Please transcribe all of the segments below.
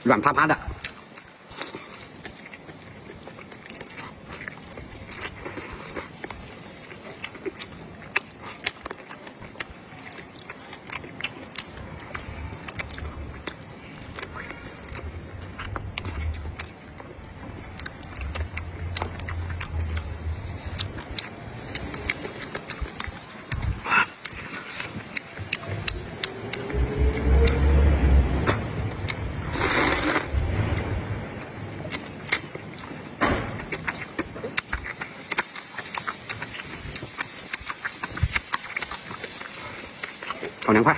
软趴趴的。好凉快。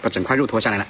把整块肉脱下来了。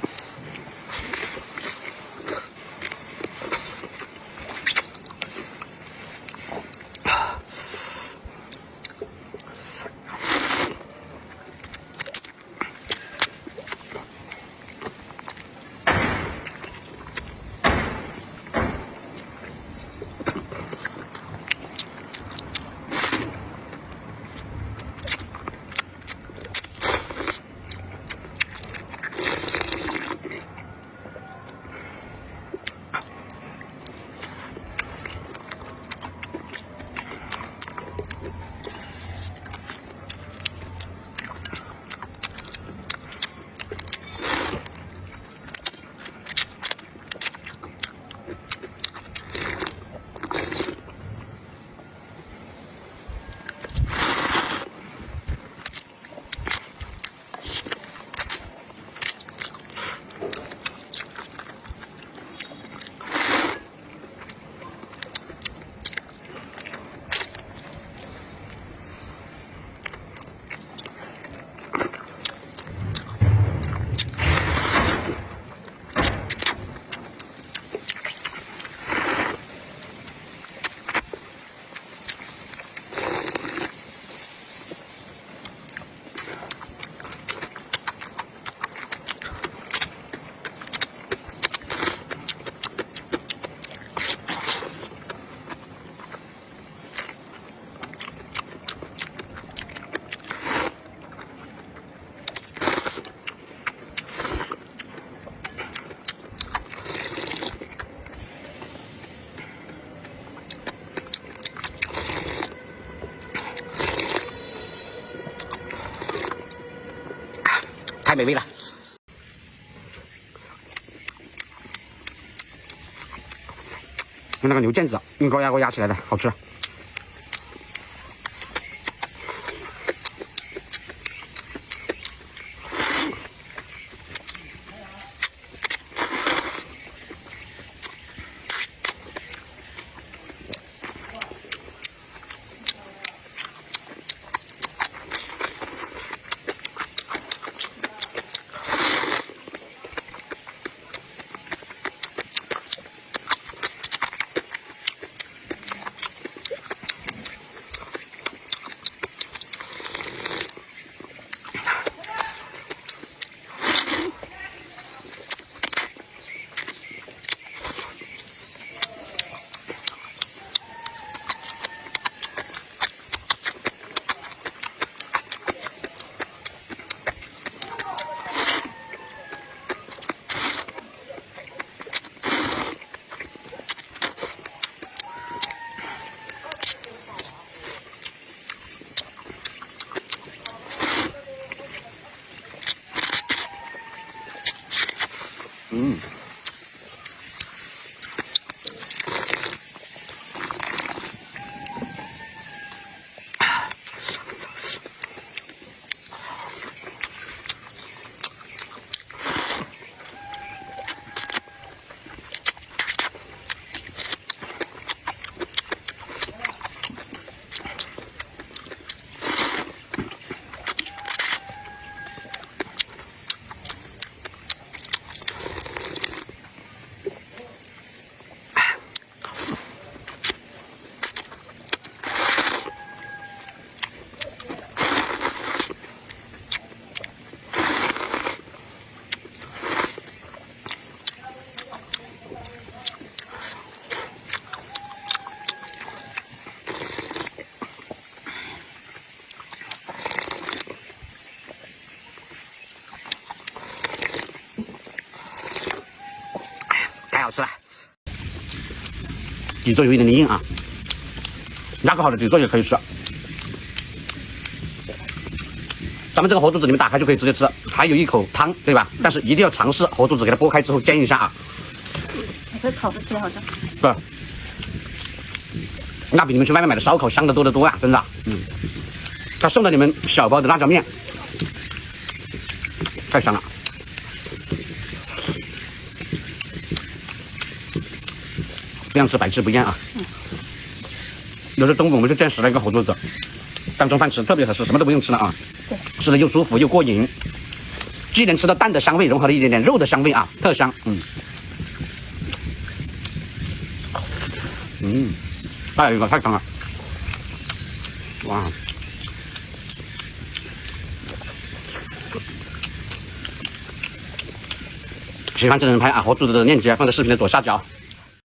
太美味了！用那个牛腱子，用高压锅压起来的，好吃。好吃了。底座有一点点硬啊，牙口好的底座也可以吃。咱们这个活肚子你们打开就可以直接吃，还有一口汤，对吧？但是一定要尝试活肚子给它剥开之后煎一下啊。可以烤着吃好像。对，那比你们去外面买的烧烤香的多得多啊，真的。他送的你们小包的辣椒面，太香了。这样吃百吃不厌啊。有时中午我们就见识了一个活肚子，当中饭吃特别合适，什么都不用吃了啊。对，吃的又舒服又过瘾，既能吃到蛋的香味，融合了一点点肉的香味啊，特香。再有一个太香了，哇！喜欢真人拍啊，活肚子的链接放在视频的左下角。